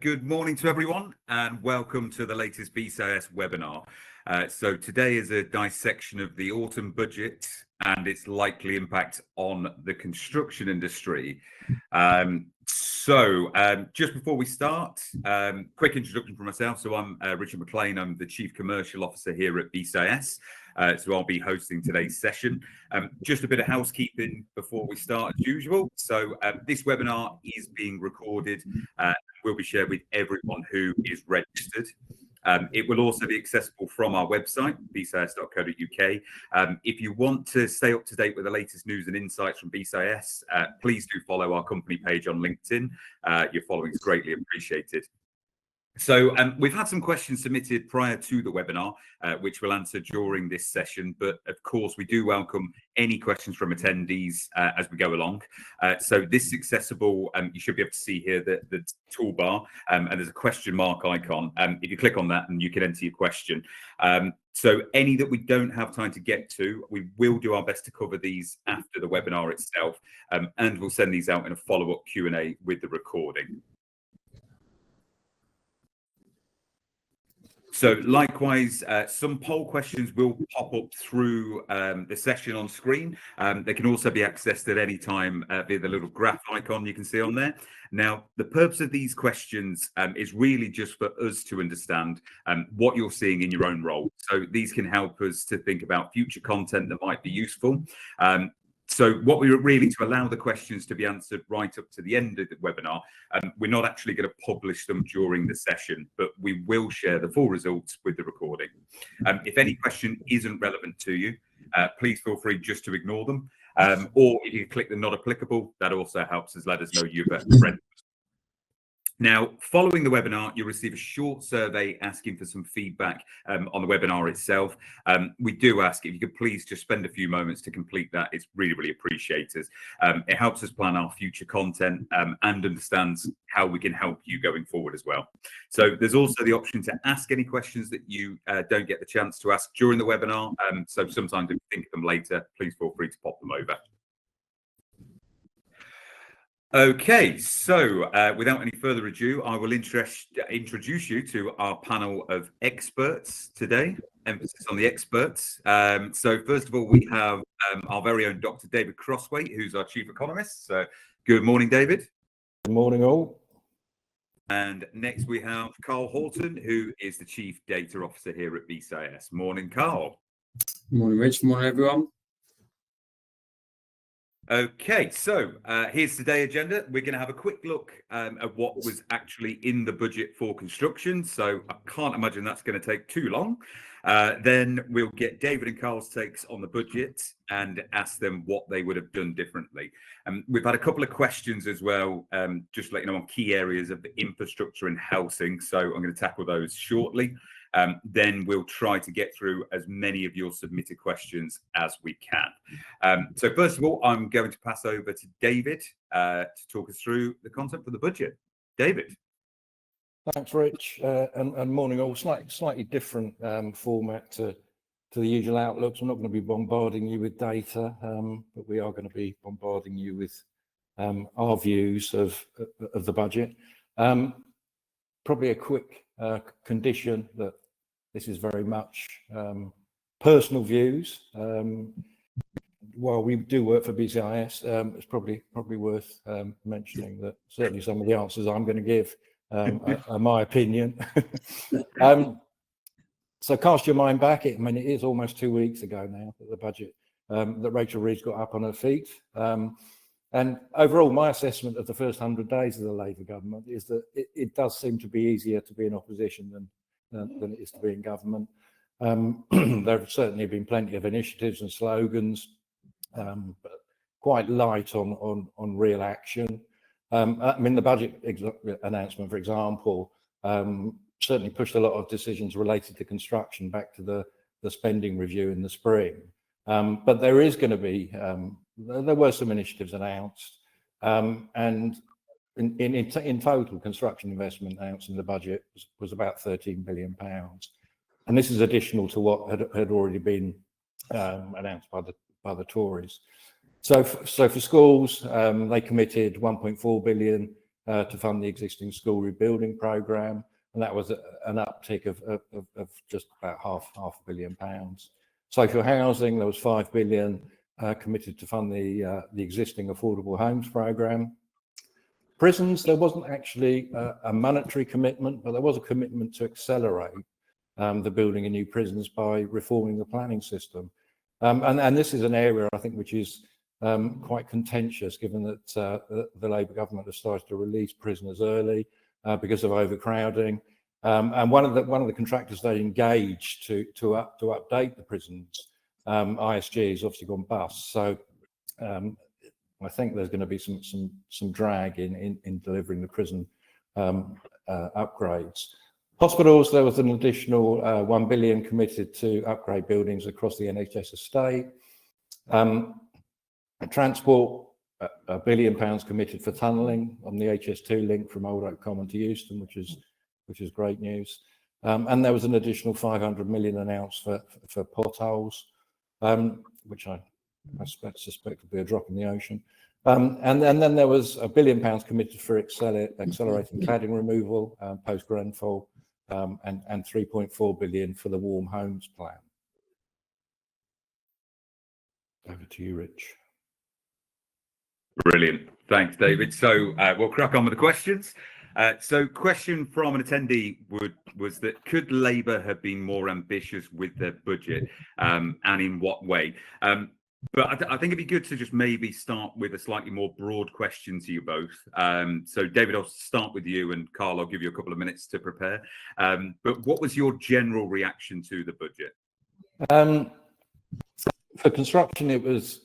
Good morning to everyone and welcome to the latest BCIS webinar. So today is a dissection of the autumn budget and its likely impact on the construction industry. Just before we start, quick introduction for myself. So I'm Richard McLean. I'm the Chief Commercial Officer here at BCIS. So I'll be hosting today's session. Just a bit of housekeeping before we start as usual. So this webinar is being recorded and will be shared with everyone who is registered. It will also be accessible from our website, bcis.co.uk. If you want to stay up to date with the latest news and insights from BCIS, please do follow our company page on LinkedIn. Your following is greatly appreciated. So we've had some questions submitted prior to the webinar, which we'll answer during this session. But of course, we do welcome any questions from attendees as we go along. So this is accessible. You should be able to see here the toolbar, and there's a question mark icon. If you click on that, and you can enter your question. So any that we don't have time to get to, we will do our best to cover these after the webinar itself, and we'll send these out in a follow-up Q&A with the recording. So likewise, some poll questions will pop up through the session on screen. They can also be accessed at any time via the little graph icon you can see on there. Now, the purpose of these questions is really just for us to understand what you're seeing in your own role. So these can help us to think about future content that might be useful. So what we were really to allow the questions to be answered right up to the end of the webinar. We're not actually going to publish them during the session, but we will share the full results with the recording. If any question isn't relevant to you, please feel free just to ignore them. Or if you click the not applicable, that also helps us let us know you've read. Now, following the webinar, you'll receive a short survey asking for some feedback on the webinar itself. We do ask if you could please just spend a few moments to complete that. It's really, really appreciated. It helps us plan our future content and understands how we can help you going forward as well. So there's also the option to ask any questions that you don't get the chance to ask during the webinar. So sometimes if you think of them later, please feel free to pop them over. Okay, so without any further ado, I will introduce you to our panel of experts today. Emphasis on the experts. So first of all, we have our very own Dr. David Crosswaite, who's our Chief Economist. So good morning, David. Good morning, all. And next we have Carl Horton, who is the Chief Data Officer here at BCIS. Morning, Carl. Good morning, Rich. Morning, everyone. Okay, so here's today's agenda. We're going to have a quick look at what was actually in the budget for construction. So I can't imagine that's going to take too long. Then we'll get David and Carl's takes on the budget and ask them what they would have done differently. We've had a couple of questions as well, just to let you know, on key areas of the infrastructure and housing. So I'm going to tackle those shortly. Then we'll try to get through as many of your submitted questions as we can. So first of all, I'm going to pass over to David to talk us through the content for the budget. David. Thanks, Rich, and morning all. Slightly different format to the usual outlooks. I'm not going to be bombarding you with data, but we are going to be bombarding you with our views of the budget. Probably a quick condition that this is very much personal views. While we do work for BCIS, it's probably worth mentioning that certainly some of the answers I'm going to give are my opinion. So cast your mind back. I mean, it is almost 2 weeks ago now that the budget, that Rachel Reeves got up on her feet. And overall, my assessment of the first 100 days of the Labour government is that it does seem to be easier to be in opposition than it is to be in government. There have certainly been plenty of initiatives and slogans, but quite light on real action. I mean, the budget announcement, for example, certainly pushed a lot of decisions related to construction back to the spending review in the spring. But there is going to be, there were some initiatives announced, and in total, construction investment announced in the budget was about £13 billion. And this is additional to what had already been announced by the Tories. So for schools, they committed 1.4 billion to fund the existing school rebuilding programme, and that was an uptick of just about half £500 million. Social housing, there was 5 billion committed to fund the existing affordable homes programme. Prisons, there wasn't actually a monetary commitment, but there was a commitment to accelerate the building of new prisons by reforming the planning system. And this is an area, I think, which is quite contentious, given that the Labour government has started to release prisoners early because of overcrowding. And one of the contractors they engaged to update the prisons, ISG, has obviously gone bust. So I think there's going to be some drag in delivering the prison upgrades. Hospitals, there was an additional 1 billion committed to upgrade buildings across the NHS estate. Transport, £1 billion committed for tunnelling on the HS2 link from Old Oak Common to Euston, which is great news. And there was an additional 500 million announced for potholes, which I suspect will be a drop in the ocean. And then there was £1 billion committed for accelerating cladding removal post Grenfell, and 3.4 billion for the warm homes plan. Over to you, Rich. Brilliant. Thanks, David. So we'll crack on with the questions. So question from an attendee was that could Labour have been more ambitious with their budget, and in what way? But I think it'd be good to just maybe start with a slightly more broad question to you both. So David, I'll start with you, and Carl, I'll give you a couple of minutes to prepare. But what was your general reaction to the budget? For construction, it was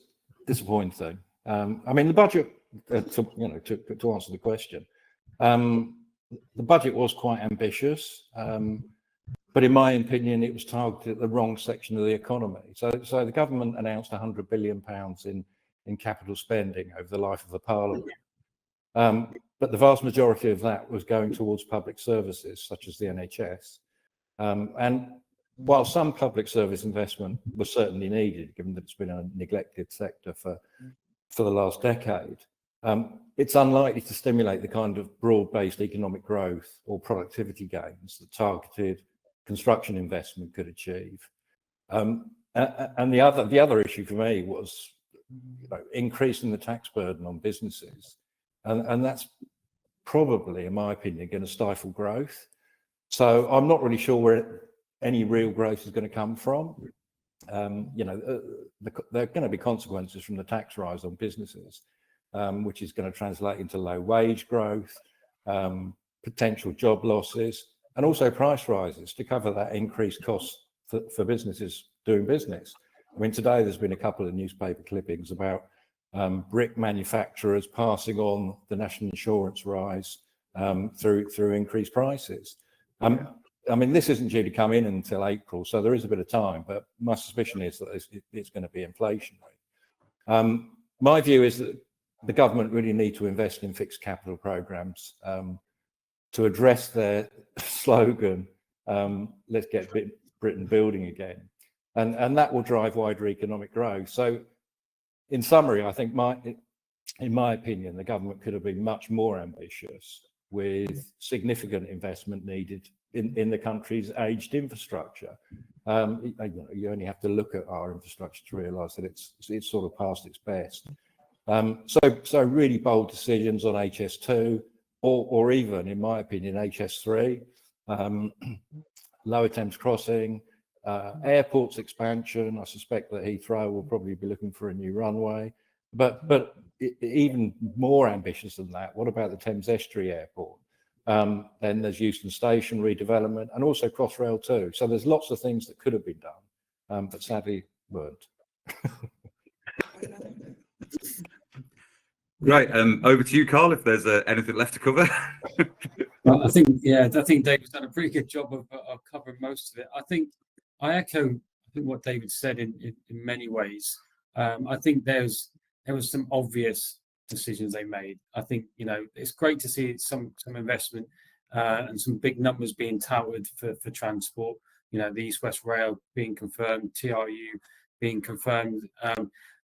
disappointing. I mean, the budget, to answer the question, the budget was quite ambitious, but in my opinion, it was targeted at the wrong section of the economy. So the government announced £100 billion in capital spending over the life of the Parliament. But the vast majority of that was going towards public services, such as the NHS. And while some public service investment was certainly needed, given that it's been a neglected sector for the last decade, it's unlikely to stimulate the kind of broad-based economic growth or productivity gains that targeted construction investment could achieve. And the other issue for me was increasing the tax burden on businesses, and that's probably, in my opinion, going to stifle growth. So I'm not really sure where any real growth is going to come from. There are going to be consequences from the tax rise on businesses, which is going to translate into low wage growth, potential job losses, and also price rises to cover that increased cost for businesses doing business. I mean, today there's been a couple of newspaper clippings about brick manufacturers passing on the national insurance rise through increased prices. I mean, this isn't due to come in until April, so there is a bit of time, but my suspicion is that it's going to be inflationary. My view is that the government really need to invest in fixed capital programs to address their slogan, let's get Britain building again. And that will drive wider economic growth. So in summary, I think in my opinion, the government could have been much more ambitious with significant investment needed in the country's aged infrastructure. You only have to look at our infrastructure to realise that it's sort of past its best. So really bold decisions on HS2, or even, in my opinion, HS3, Lower Thames Crossing, airports expansion. I suspect that Heathrow will probably be looking for a new runway. But even more ambitious than that, what about the Thames Estuary Airport? Then there's Euston Station redevelopment, and also Crossrail too. So there's lots of things that could have been done, but sadly weren't. Right, over to you, Carl, if there's anything left to cover. Well, I think David's done a pretty good job of covering most of it. I echo what David said in many ways. I think there was some obvious decisions they made. I think it's great to see some investment and some big numbers being touted for transport. The East West Rail being confirmed, TRU being confirmed.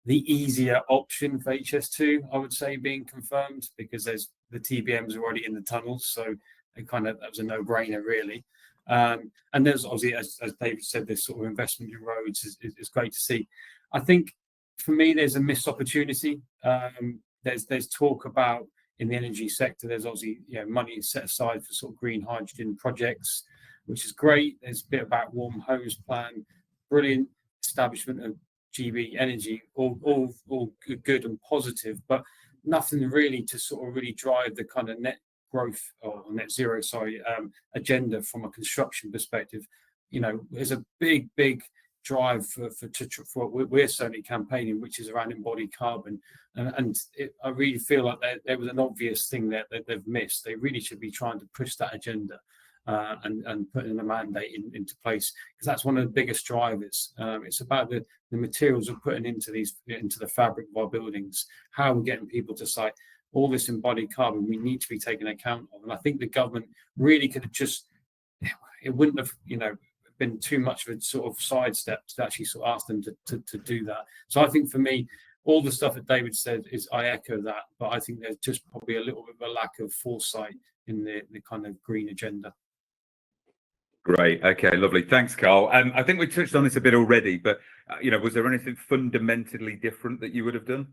The easier option for HS2, I would say, being confirmed, because there's the TBMs are already in the tunnels, so that was a no-brainer really. And there's obviously, as David said, this sort of investment in roads is great to see. I think for me, there's a missed opportunity. There's talk about in the energy sector. There's obviously money set aside for sort of green hydrogen projects, which is great. There's a bit about warm homes plan, brilliant establishment of GB Energy, all good and positive, but nothing really to sort of really drive the kind of net growth or net zero, agenda from a construction perspective. There's a big drive for what we're certainly campaigning, which is around embodied carbon, and I really feel like there was an obvious thing that they've missed. They really should be trying to push that agenda and putting a mandate into place, because that's one of the biggest drivers. It's about the materials we're putting into the fabric of our buildings. How we're getting people to say all this embodied carbon we need to be taken account of. And I think the government really could have it wouldn't have been too much of a sort of sidestep to actually sort of ask them to do that. So I think for me, all the stuff that David said I echo that, but I think there's just probably a little bit of a lack of foresight in the kind of green agenda. Great. Okay, lovely. Thanks, Carl. I think we touched on this a bit already, but was there anything fundamentally different that you would have done?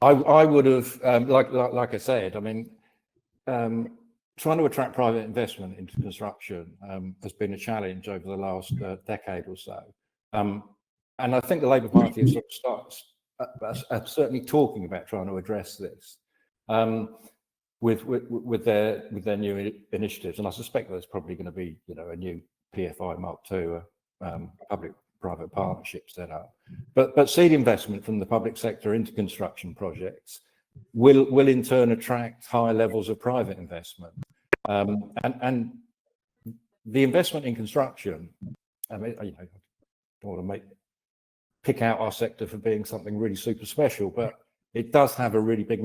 I would have, like I said, I mean, trying to attract private investment into construction has been a challenge over the last decade or so. And I think the Labour Party has sort of certainly talking about trying to address this with their new initiatives. And I suspect there's probably going to be, a new PFI Mark II, public-private partnership set up. But seed investment from the public sector into construction projects will in turn attract higher levels of private investment. And the investment in construction, I mean, I don't want to pick out our sector for being something really super special, but it does have a really big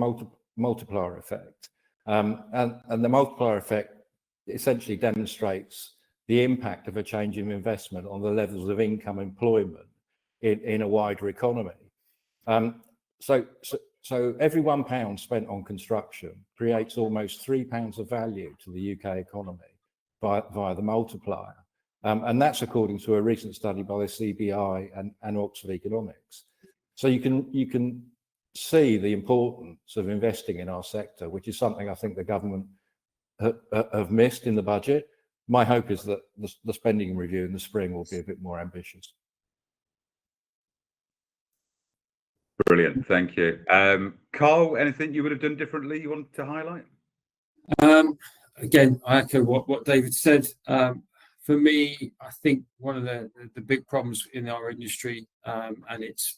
multiplier effect. And the multiplier effect essentially demonstrates the impact of a change in investment on the levels of income employment in a wider economy. So every £1 spent on construction creates almost £3 of value to the UK economy via the multiplier. And that's according to a recent study by the CBI and Oxford Economics. So you can see the importance of investing in our sector, which is something I think the government have missed in the budget. My hope is that the spending review in the spring will be a bit more ambitious. Brilliant, thank you. Carl, anything you would have done differently you want to highlight? Again, I echo what David said. For me, I think one of the big problems in our industry, and it's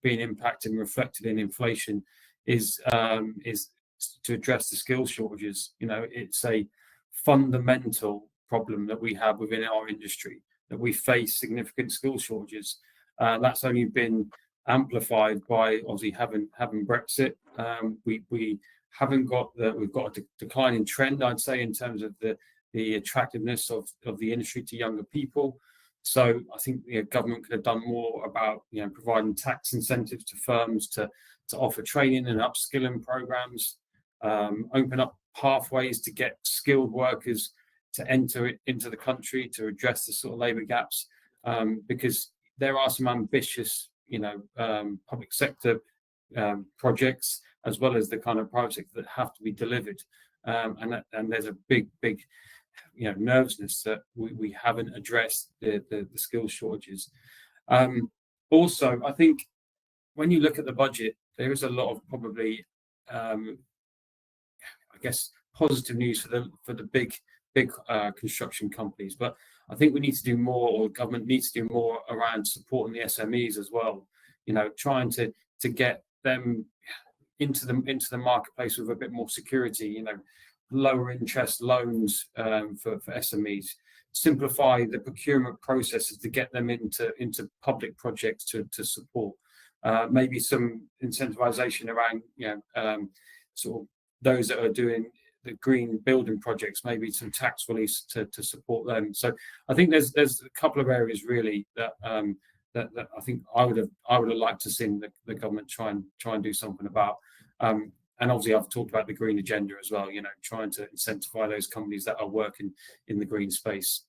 being impacted and reflected in inflation, is to address the skills shortages. It's a fundamental problem that we have within our industry, that we face significant skill shortages. That's only been amplified by obviously having Brexit. We've got a declining trend, I'd say, in terms of the attractiveness of the industry to younger people. So I think the government could have done more about providing tax incentives to firms to offer training and upskilling programs, open up pathways to get skilled workers to enter into the country to address the sort of labour gaps, because there are some ambitious public sector projects as well as the kind of private sector that have to be delivered, and there's a big nervousness that we haven't addressed the skills shortages. Also, I think when you look at the budget, there is a lot of probably positive news for the big construction companies, but I think we need to do more, or government needs to do more around supporting the SMEs as well. Trying to get them into the marketplace with a bit more security. Lower interest loans for SMEs. Simplify the procurement processes to get them into public projects to support. Maybe some incentivization around sort of those that are doing the green building projects, maybe some tax release to support them. So I think there's a couple of areas really that I think I would have liked to see the government try and do something about. And obviously, I've talked about the green agenda as well. You know, trying to incentivise those companies that are working in the green space.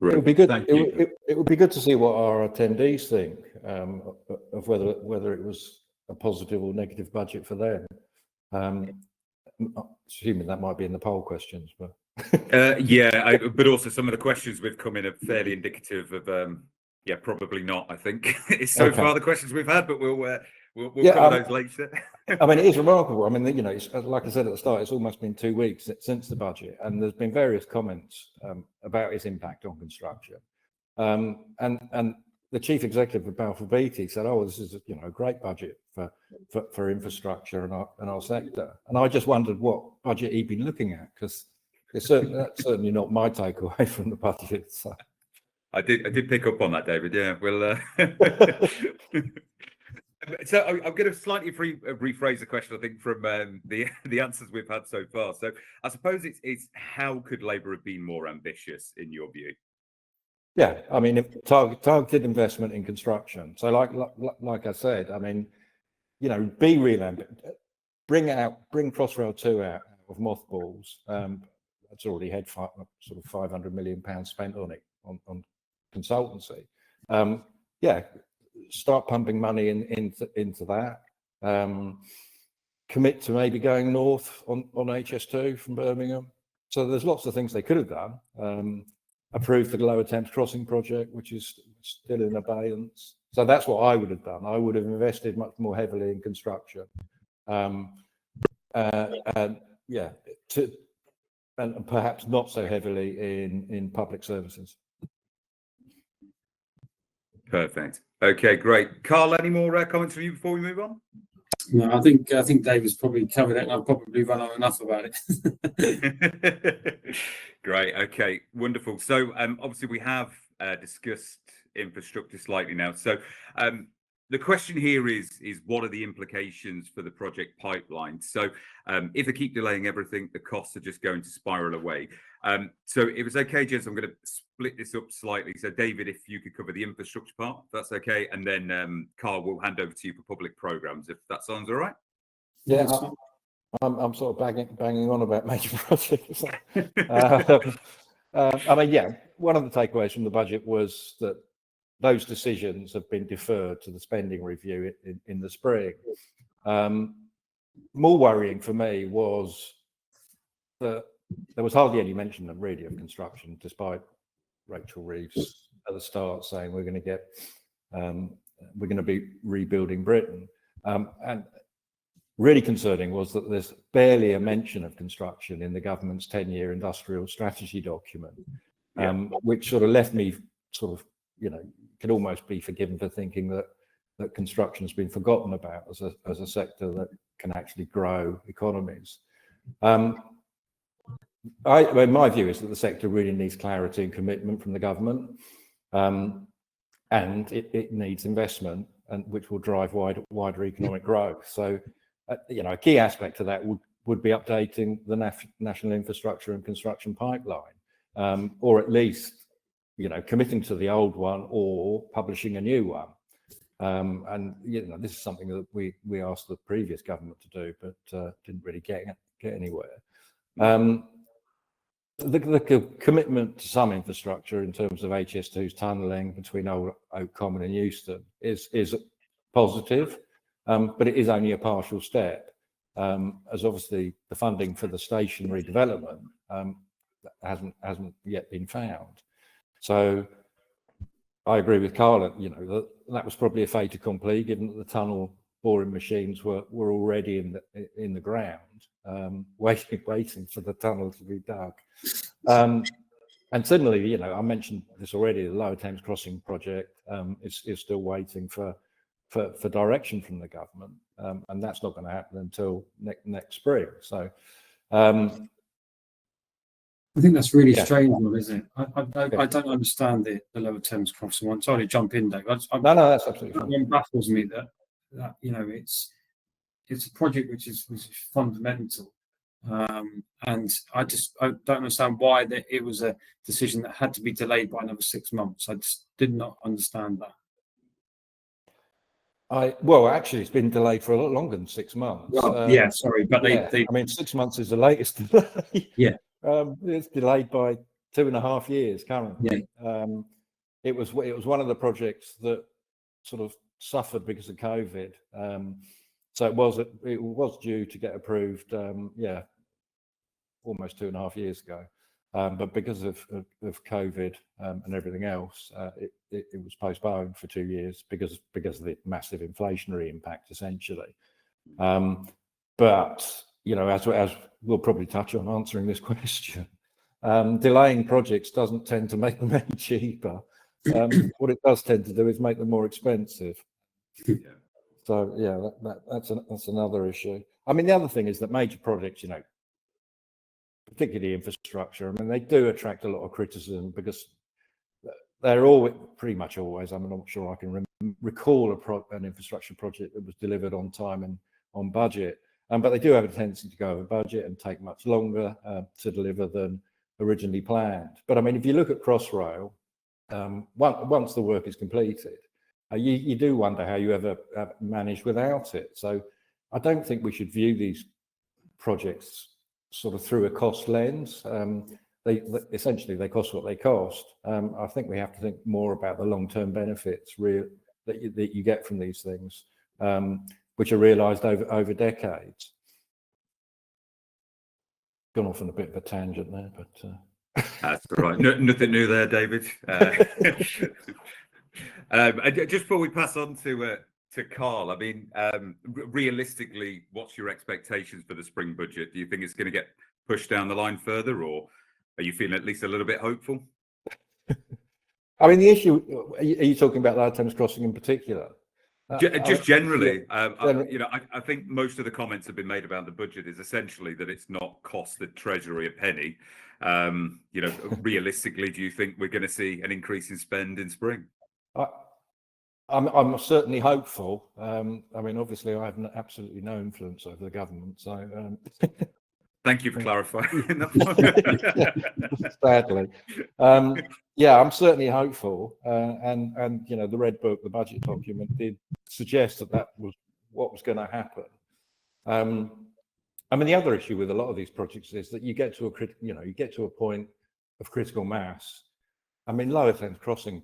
It would be good. Thank you. It would be good to see what our attendees think of whether it was a positive or negative budget for them. Assuming that might be in the poll questions, but yeah, but also some of the questions we've come in are fairly indicative of yeah, probably not. I think it's so Okay. far the questions we've had, but we'll Yeah, cover those later. I mean, it is remarkable. I mean, you know, it's, like I said at the start, it's almost been 2 weeks since the budget, and there's been various comments about its impact on construction. And the chief executive of Balfour Beatty said, "Oh, this is a great budget for infrastructure and our sector." And I just wondered what budget he'd been looking at, because that's certainly not my takeaway from the budget. So. I did pick up on that, David. Yeah, well. So I'm going to slightly rephrase the question, I think, from the answers we've had so far. So I suppose it's how could Labour have been more ambitious in your view? Yeah, I mean, targeted investment in construction. So like I said, I mean, you know, be real ambitious. Bring Crossrail 2 out of mothballs. It's already had sort of £500 million spent on it on consultancy. Yeah, start pumping money into that. Commit to maybe going north on HS2 from Birmingham. So there's lots of things they could have done. Approve the Lower Thames Crossing project, which is still in abeyance. So that's what I would have done. I would have invested much more heavily in construction. And yeah, and perhaps not so heavily in public services. Perfect. Okay, great. Carl, any more comments from you before we move on? No, I think David's probably covered it, and I've probably run on enough about it. Great. Okay. Wonderful. So obviously we have discussed infrastructure slightly now. So the question here is what are the implications for the project pipeline? So if they keep delaying everything, the costs are just going to spiral away. So it was okay, Jens, I'm going to split this up slightly. So David, if you could cover the infrastructure part, if that's okay. And then Carl, will hand over to you for public programs, if that sounds all right. Yeah, I'm sort of banging on about major projects. I mean, yeah, one of the takeaways from the budget was that those decisions have been deferred to the spending review in the spring. More worrying for me was that there was hardly any mention of really of construction, despite Rachel Reeves at the start saying we're going to be rebuilding Britain. And really concerning was that there's barely a mention of construction in the government's 10-year industrial strategy document, which sort of left me sort of, you know, could almost be forgiven for thinking that construction has been forgotten about as a sector that can actually grow economies. My view is that the sector really needs clarity and commitment from the government, and it needs investment, and which will drive wider economic growth. So, you know, a key aspect of that would be updating the national infrastructure and construction pipeline, or at least, you know, committing to the old one or publishing a new one. And you know, this is something that we asked the previous government to do, but didn't really get anywhere. The commitment to some infrastructure in terms of HS2's tunnelling between Old Oak Common and Euston is positive, but it is only a partial step, as obviously the funding for the station redevelopment hasn't yet been found. So I agree with Carl. You know, that was probably a fait accompli, given that the tunnel boring machines were already in the ground, waiting for the tunnel to be dug. And similarly, you know, I mentioned this already, the Lower Thames Crossing project is still waiting for direction from the government, and that's not going to happen until next spring. So I think that's really strange, one, isn't it? I don't understand the Lower Thames Crossing one. Sorry to jump in, Dave. No, that's absolutely fine. It baffles me that you know, it's a project which is fundamental, and I don't understand why that it was a decision that had to be delayed by another 6 months. I just did not understand that. Well, actually, it's been delayed for a lot longer than 6 months. Well, yeah, sorry, but Yeah, they I mean, 6 months is the latest delay. Yeah. It's delayed by 2.5 years currently. Yeah. It was one of the projects that sort of suffered because of COVID. So it was due to get approved, yeah, almost 2.5 years ago. But because of COVID and everything else, it was postponed for 2 years because of the massive inflationary impact, essentially. But you know, as we'll probably touch on answering this question, delaying projects doesn't tend to make them any cheaper. What it does tend to do is make them more expensive. Yeah. So yeah, that's another issue. I mean, the other thing is that major projects, you know, particularly infrastructure, I mean, they do attract a lot of criticism because they're all pretty much always. I mean, I'm not sure I can recall an infrastructure project that was delivered on time and on budget, but they do have a tendency to go over budget and take much longer to deliver than originally planned. But I mean, if you look at Crossrail, once the work is completed, you do wonder how you ever manage without it. So I don't think we should view these projects sort of through a cost lens. They essentially cost what they cost. I think we have to think more about the long-term benefits that you get from these things, which are realised over decades. Gone off on a bit of a tangent there, but that's all right. Nothing new there, David. Just before we pass on to Carl, I mean, realistically, what's your expectations for the spring budget? Do you think it's going to get pushed down the line further, or are you feeling at least a little bit hopeful? I mean, the issue, are you talking about the Thames Crossing in particular? Just generally, yeah. you know, I think most of the comments have been made about the budget is essentially that it's not cost the Treasury a penny. You know, realistically, do you think we're going to see an increase in spend in spring? I'm certainly hopeful. I mean, obviously, I have absolutely no influence over the government, so. Thank you for clarifying that. Sadly, yeah, I'm certainly hopeful, and you know, the Red Book, the budget document, did suggest that was what was going to happen. I mean, the other issue with a lot of these projects is that you get to a point of critical mass. I mean, Lower Thames Crossing,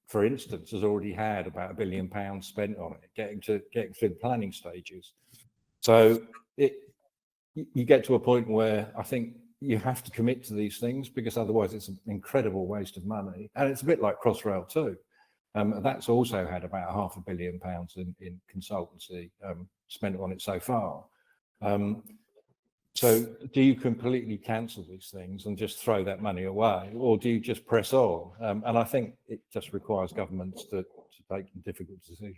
for instance, has already had about £1 billion spent on it, getting through the planning stages. So you get to a point where I think you have to commit to these things, because otherwise it's an incredible waste of money. And it's a bit like Crossrail too. That's also had about £500 million in consultancy spent on it so far. So do you completely cancel these things and just throw that money away, or do you just press on? And I think it just requires governments to take difficult decisions.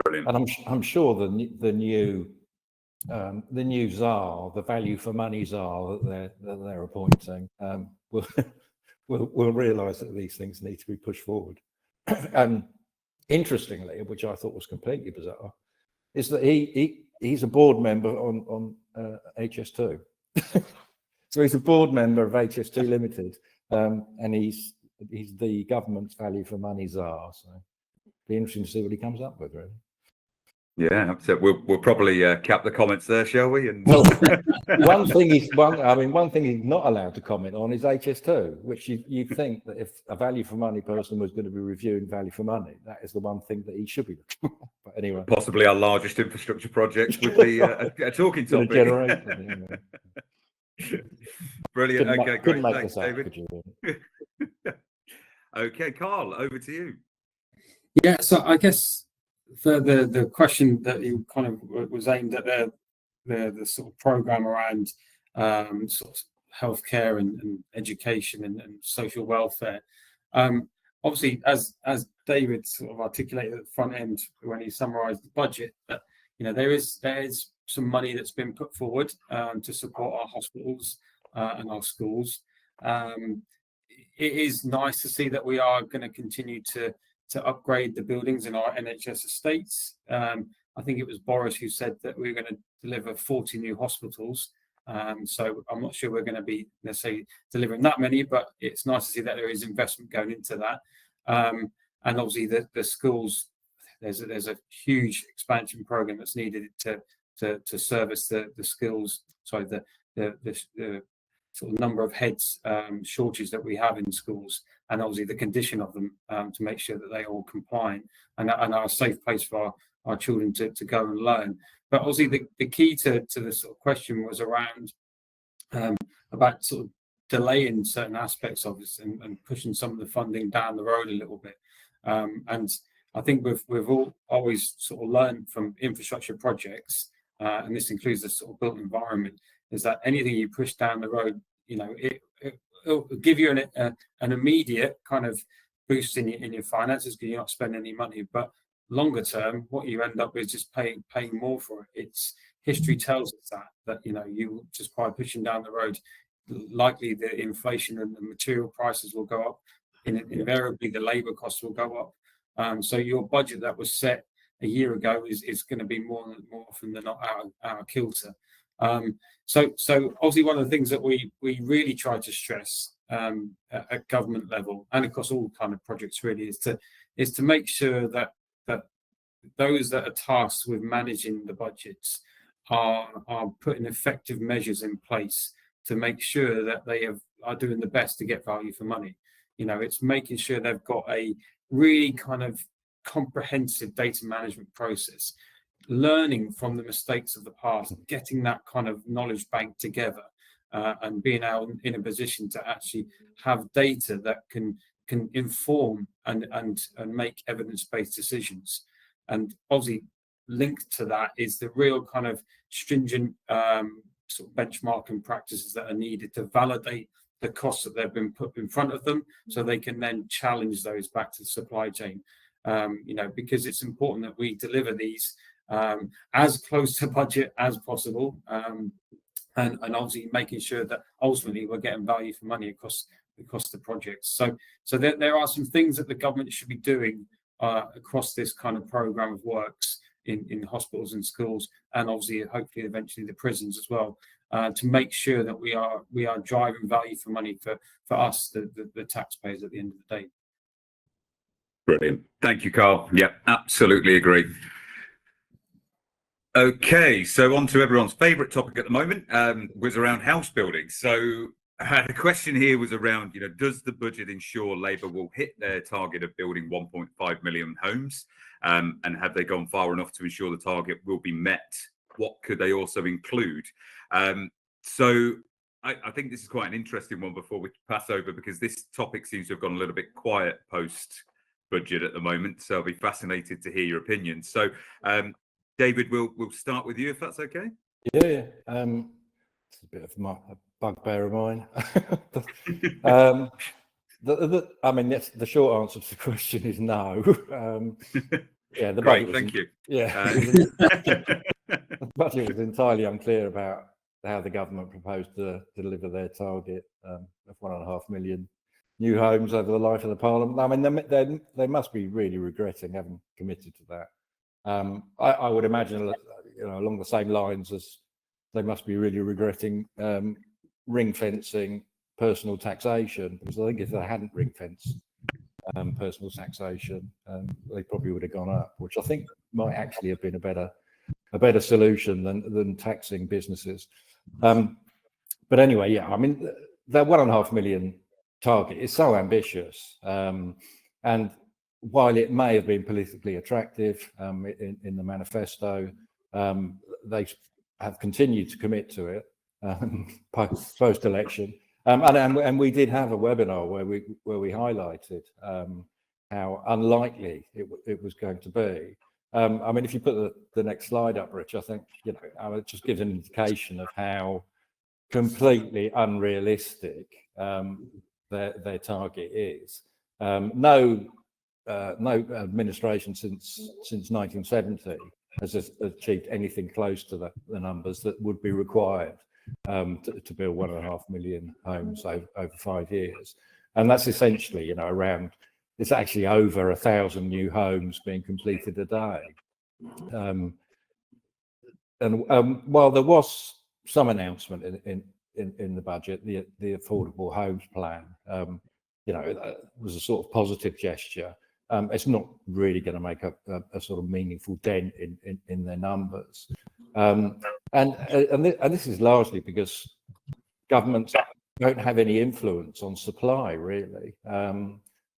Brilliant. And I'm sure the new czar, the value for money czar that they're appointing, will realise that these things need to be pushed forward. And interestingly, which I thought was completely bizarre, is that he's a board member on HS2. So he's a board member of HS2 Limited, and he's the government's value for money czar. So it'll be interesting to see what he comes up with, really. Yeah, so we'll probably cap the comments there, shall we? And well, one thing he's not allowed to comment on is HS2, which you'd think that if a value for money person was going to be reviewing value for money, that is the one thing that he should be looking at. But anyway, possibly our largest infrastructure project would be a talking topic. Brilliant. Okay, great. Thanks, David. Okay, Carl, over to you. Yeah, so I guess the question that you kind of was aimed at the sort of program around sort of healthcare and education and social welfare. Obviously, as David sort of articulated at the front end when he summarised the budget, that you know there is some money that's been put forward to support our hospitals and our schools. It is nice to see that we are going to continue to upgrade the buildings in our NHS estates. I think it was Boris who said that we were going to deliver 40 new hospitals. So I'm not sure we're going to be necessarily delivering that many, but it's nice to see that there is investment going into that. And obviously the schools, there's a huge expansion program that's needed to service the skills, sorry, the sort of number of heads shortage that we have in schools, and obviously the condition of them, to make sure that they are all compliant and are a safe place for our children to go and learn. But obviously the key to the sort of question was around about sort of delaying certain aspects of this and pushing some of the funding down the road a little bit. And I think we've all always sort of learned from infrastructure projects, and this includes the sort of built environment, is that anything you push down the road, you know, it'll give you an immediate kind of boost in your finances because you're not spending any money. But longer term, what you end up with is just paying more for it. It's history tells us that you know, you just by pushing down the road, likely the inflation and the material prices will go up. Invariably, the labour costs will go up. So your budget that was set a year ago is going to be more often than not out of kilter. So obviously one of the things that we really try to stress at government level and across all kind of projects really is to make sure that those that are tasked with managing the budgets are putting effective measures in place to make sure that they are doing the best to get value for money. You know, it's making sure they've got a really kind of comprehensive data management process, learning from the mistakes of the past, getting that kind of knowledge bank together, and being out in a position to actually have data that can inform and make evidence-based decisions. And obviously linked to that is the real kind of stringent sort of benchmarking practices that are needed to validate the costs that they've been put in front of them, so they can then challenge those back to the supply chain. You know, because it's important that we deliver these as close to budget as possible, and obviously making sure that ultimately we're getting value for money across the projects. So there are some things that the government should be doing across this kind of program of works in hospitals and schools, and obviously hopefully eventually the prisons as well, to make sure that we are driving value for money for us, the taxpayers at the end of the day. Brilliant. Thank you, Carl. Yeah, absolutely agree. Okay, so on to everyone's favourite topic at the moment, was around house building. So the question here was around, you know, does the budget ensure Labour will hit their target of building 1.5 million homes? And have they gone far enough to ensure the target will be met? What could they also include? So I think this is quite an interesting one before we pass over, because this topic seems to have gone a little bit quiet post budget at the moment. So I'll be fascinated to hear your opinions. So David, we'll start with you, if that's okay. Yeah, it's a bit of a bugbear of mine. I mean, the short answer to the question is no. Yeah, the Great, thank you. Yeah, the budget was entirely unclear about how the government proposed to deliver their target of 1.5 million new homes over the life of the Parliament. I mean, they must be really regretting having committed to that. I would imagine, you know, along the same lines as they must be really regretting ring fencing personal taxation, because I think if they hadn't ring fenced personal taxation, they probably would have gone up, which I think might actually have been a better solution than taxing businesses. But anyway, yeah, I mean, that 1.5 million target is so ambitious, and while it may have been politically attractive in the manifesto, they have continued to commit to it post-election. And we did have a webinar where we highlighted how unlikely it was going to be. I mean, if you put the next slide up, Rich, I think, you know, it just gives an indication of how completely unrealistic their target is. No administration since 1970 has achieved anything close to the numbers that would be required to build 1.5 million homes over 5 years. And that's essentially, you know, it's actually over 1,000 new homes being completed a day. And while there was some announcement in the budget, the affordable homes plan, you know, was a sort of positive gesture. it's not really going to make a sort of meaningful dent in their numbers. And this is largely because governments don't have any influence on supply, really.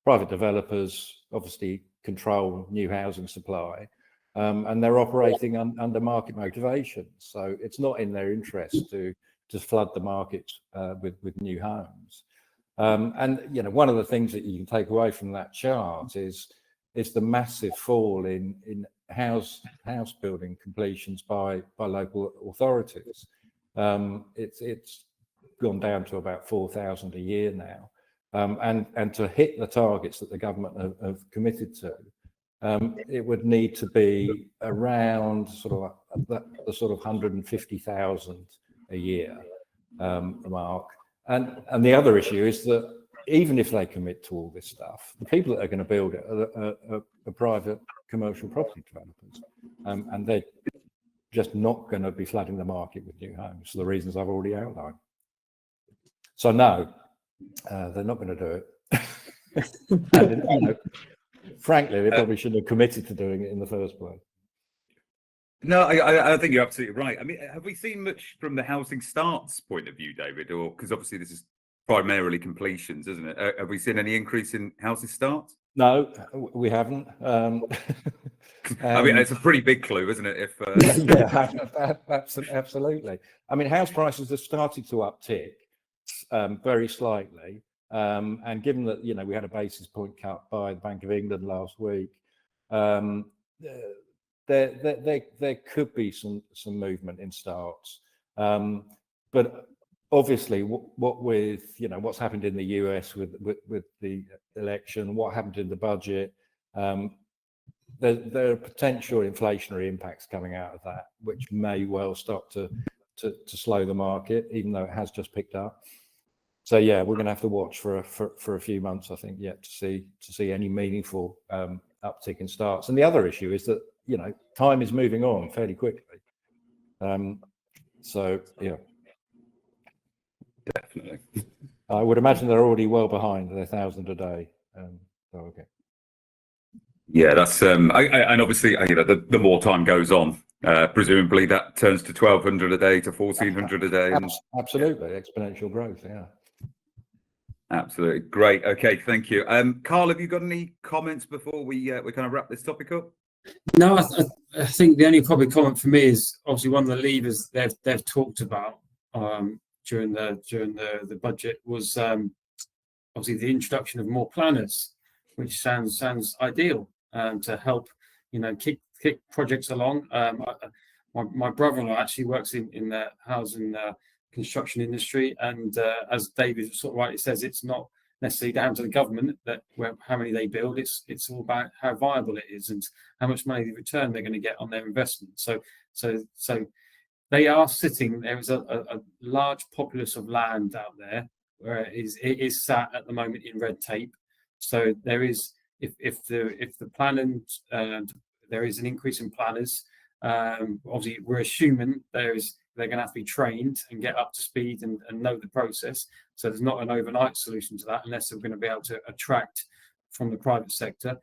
Private developers obviously control new housing supply, and they're operating under market motivations. So it's not in their interest to flood the market with new homes. And you know, one of the things that you can take away from that chart is the massive fall in house building completions by local authorities. It's gone down to about 4,000 a year now, and to hit the targets that the government have committed to, it would need to be around sort of the sort of 150,000 a year mark. And the other issue is that even if they commit to all this stuff, the people that are going to build it are private commercial property developers, and they're just not going to be flooding the market with new homes for the reasons I've already outlined. So no, they're not going to do it. And, you know, frankly, they probably shouldn't have committed to doing it in the first place. No, I think you're absolutely right. I mean, have we seen much from the housing starts point of view, David? Or because obviously this is primarily completions, isn't it? Have we seen any increase in housing starts? No, we haven't. I mean, it's a pretty big clue, isn't it? If yeah, absolutely. I mean, house prices have started to uptick very slightly, and given that, you know, we had a basis point cut by the Bank of England last week, there could be some movement in starts, but obviously, what with, you know, what's happened in the US with the election, what happened in the budget, there are potential inflationary impacts coming out of that, which may well start to slow the market, even though it has just picked up. So yeah, we're going to have to watch for a few months, I think, yet to see any meaningful uptick in starts. And the other issue is that, you know, time is moving on fairly quickly. So yeah, definitely. I would imagine they're already well behind their 1,000 a day. So okay. Yeah, that's and obviously, you know, the more time goes on, presumably that turns to 1,200 a day to 1,400 a day. Absolutely, exponential growth. Yeah. Absolutely great. Okay, thank you. Carl, have you got any comments before we kind of wrap this topic up? No, I think the only probably comment for me is obviously one of the levers they've talked about during the budget was obviously the introduction of more planners, which sounds ideal to help, you know, kick projects along. My brother-in-law actually works in the housing construction industry, and as David sort of rightly says, it's not necessarily down to the government that how many they build. It's all about how viable it is and how much money the return they're going to get on their investment. So they are sitting. There is a large populace of land out there where it is sat at the moment in red tape. So there is, if the planning, there is an increase in planners. Obviously, we're assuming they're going to have to be trained and get up to speed and know the process. So there's not an overnight solution to that, unless they're going to be able to attract from the private sector,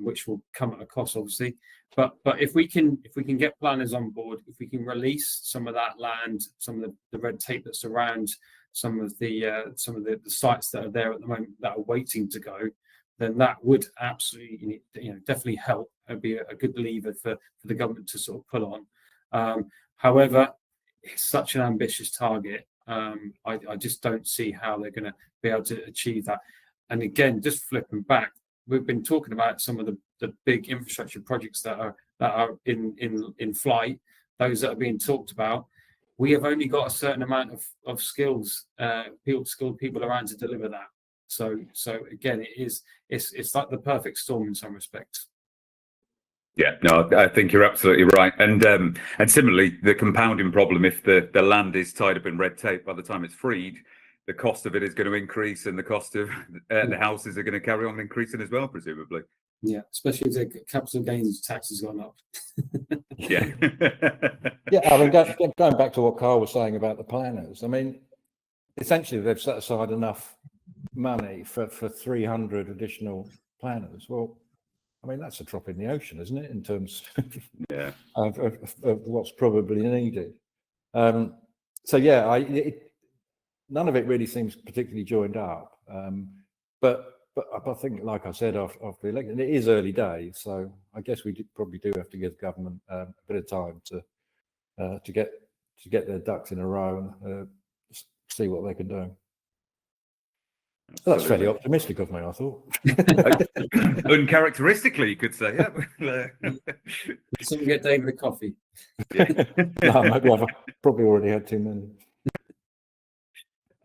which will come at a cost, obviously. But if we can get planners on board, if we can release some of that land, some of the red tape that's around some of the sites that are there at the moment that are waiting to go, then that would absolutely, you know, definitely help and be a good lever for the government to sort of pull on. However, it's such an ambitious target. I just don't see how they're going to be able to achieve that. And again, just flipping back, we've been talking about some of the big infrastructure projects that are in flight, those that are being talked about. We have only got a certain amount of skilled people around to deliver that. So again, it's like the perfect storm in some respects. Yeah, no, I think you're absolutely right. And similarly, the compounding problem, if the land is tied up in red tape, by the time it's freed, the cost of it is going to increase, and the cost of the houses are going to carry on increasing as well, presumably. Yeah, especially if the capital gains tax has gone up. Yeah. Yeah, I mean, going back to what Carl was saying about the planners, I mean, essentially they've set aside enough money for 300 additional planners. Well, I mean, that's a drop in the ocean, isn't it, in terms Yeah. of what's probably needed. So yeah, none of it really seems particularly joined up. But I think, like I said, after the election, it is early days, so I guess we probably do have to give government a bit of time to get their ducks in a row and see what they can do. Well, that's fairly optimistic of me, I thought. Uncharacteristically, you could say, yeah. Someone get David a coffee. Yeah. No, maybe I've probably already had too many.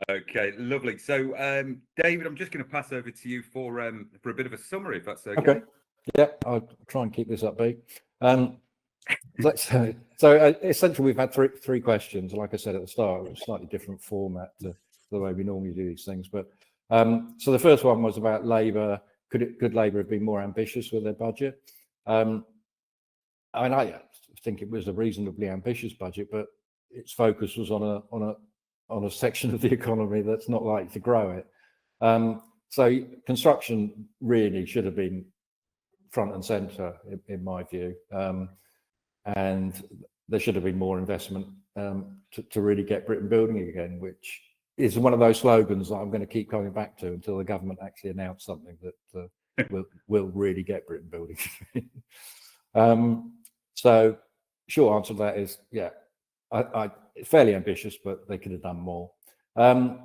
Okay, lovely. So, David, I'm just going to pass over to you for a bit of a summary, if that's okay. Okay. Yeah, I'll try and keep this upbeat. Essentially, we've had three questions. Like I said at the start, it was a slightly different format to the way we normally do these things. But so the first one was about Labour. Could Labour have been more ambitious with their budget? I mean, I think it was a reasonably ambitious budget, but its focus was on a section of the economy that's not likely to grow it. So construction really should have been front and centre in my view, and there should have been more investment to really get Britain building again, which is one of those slogans that I'm going to keep coming back to until the government actually announce something that will really get Britain building. So short answer to that is, yeah, I fairly ambitious, but they could have done more. The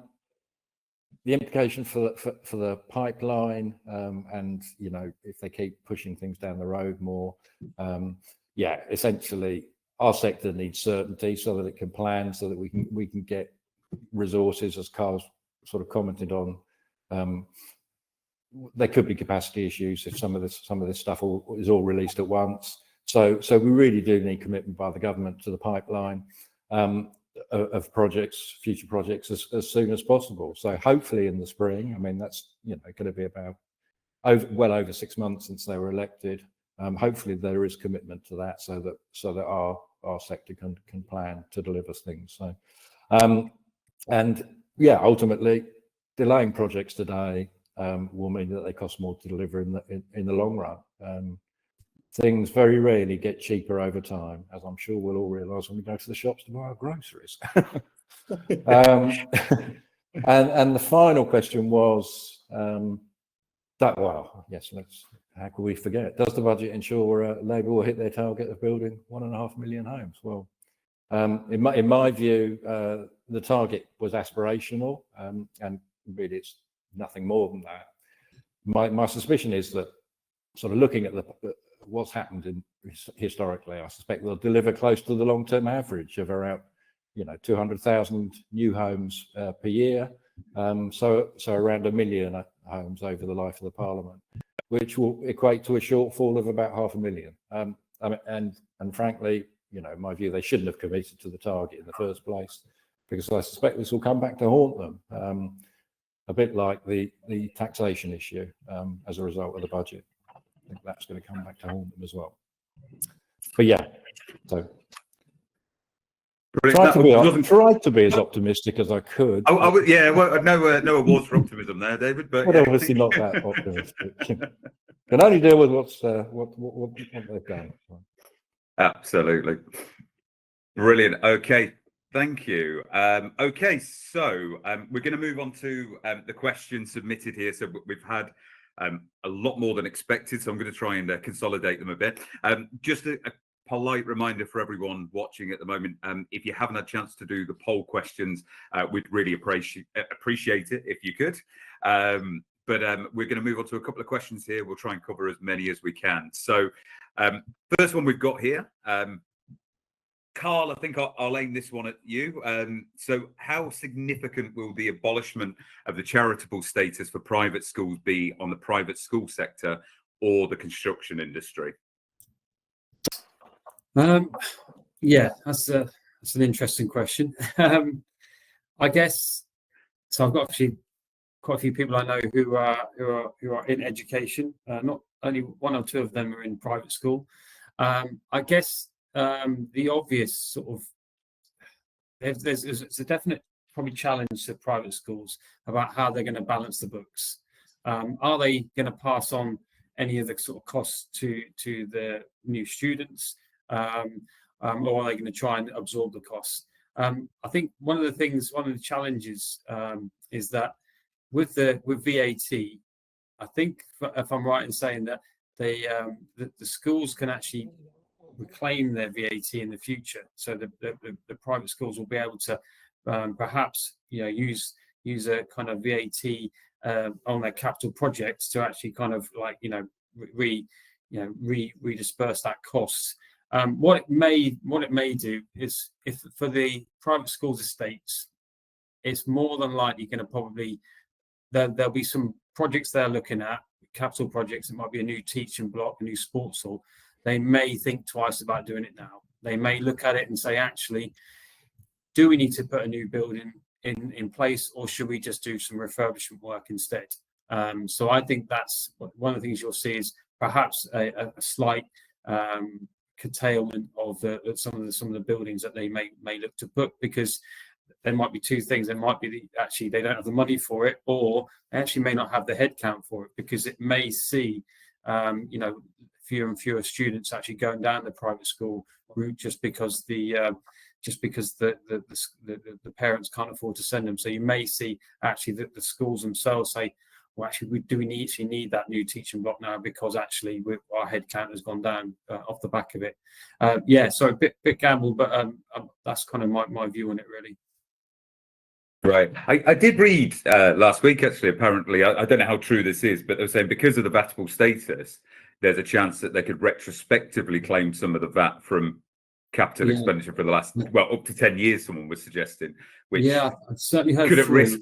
implication for the pipeline, and if they keep pushing things down the road more, yeah, essentially our sector needs certainty so that it can plan, so that we can get resources, as Carl's sort of commented on. There could be capacity issues if some of this stuff is all released at once. So we really do need commitment by the government to the pipeline of projects, future projects, as soon as possible. So hopefully in the spring. I mean, that's going to be about well over 6 months since they were elected. Hopefully there is commitment to that, so that our sector can plan to deliver things. So and yeah, ultimately delaying projects today will mean that they cost more to deliver in the long run. Things very rarely get cheaper over time, as I'm sure we'll all realise when we go to the shops to buy our groceries. And the final question was how could we forget? Does the budget ensure Labour will hit their target of building 1.5 million homes? Well, in my view, the target was aspirational, and really it's nothing more than that. My suspicion is that, sort of looking at what's happened historically, I suspect they'll deliver close to the long-term average of around 200,000 new homes per year. So around 1 million homes over the life of the Parliament, which will equate to a shortfall of about 500,000. And frankly, in my view, they shouldn't have committed to the target in the first place, because I suspect this will come back to haunt them, a bit like the taxation issue as a result of the budget. I think that's going to come back to haunt them as well. But yeah, so tried to be as optimistic as I could. Yeah, well, no awards for optimism there, David. But obviously not that optimistic. Can only deal with what they've done. Absolutely, brilliant. Okay, thank you. Okay, so we're going to move on to the questions submitted here. So we've had a lot more than expected, so I'm going to try and consolidate them a bit. Just a polite reminder for everyone watching at the moment, if you haven't had a chance to do the poll questions, we'd really appreciate it if you could. But we're going to move on to a couple of questions here. We'll try and cover as many as we can. So first one we've got here, Carl, I think I'll aim this one at you. So how significant will the abolishment of the charitable status for private schools be on the private school sector or the construction industry? Yeah, that's an interesting question. I guess so. I've got quite a few people I know who are in education. Not only one or two of them are in private school. I guess the obvious sort of it's a definite probably challenge to private schools about how they're going to balance the books. Are they going to pass on any of the sort of costs to the new students, or are they going to try and absorb the costs? I think one of the challenges is that with VAT, I think if I'm right in saying that the schools can actually reclaim their VAT in the future, so the private schools will be able to perhaps use a kind of VAT on their capital projects to actually kind of like redisperse that cost. What it may do is, if for the private schools estates, it's more than likely going to probably there'll be some projects they're looking at, capital projects. It might be a new teaching block, a new sports hall. They may think twice about doing it now. They may look at it and say, actually, do we need to put a new building in place, or should we just do some refurbishment work instead? So I think that's one of the things you'll see is perhaps a slight curtailment of some of the buildings that they may look to put, because there might be two things. There might be actually they don't have the money for it, or they actually may not have the headcount for it, because it may see fewer and fewer students actually going down the private school route just because the parents can't afford to send them. So you may see actually that the schools themselves say, well, actually, do we need that new teaching block now, because actually our headcount has gone down off the back of it. So a bit gamble, but that's kind of my view on it, really. Right. I did read last week, actually, apparently, I don't know how true this is, but they were saying because of the VATable status, there's a chance that they could retrospectively claim some of the VAT from capital expenditure for the last, up to 10 years, someone was suggesting, which I've certainly heard could at risk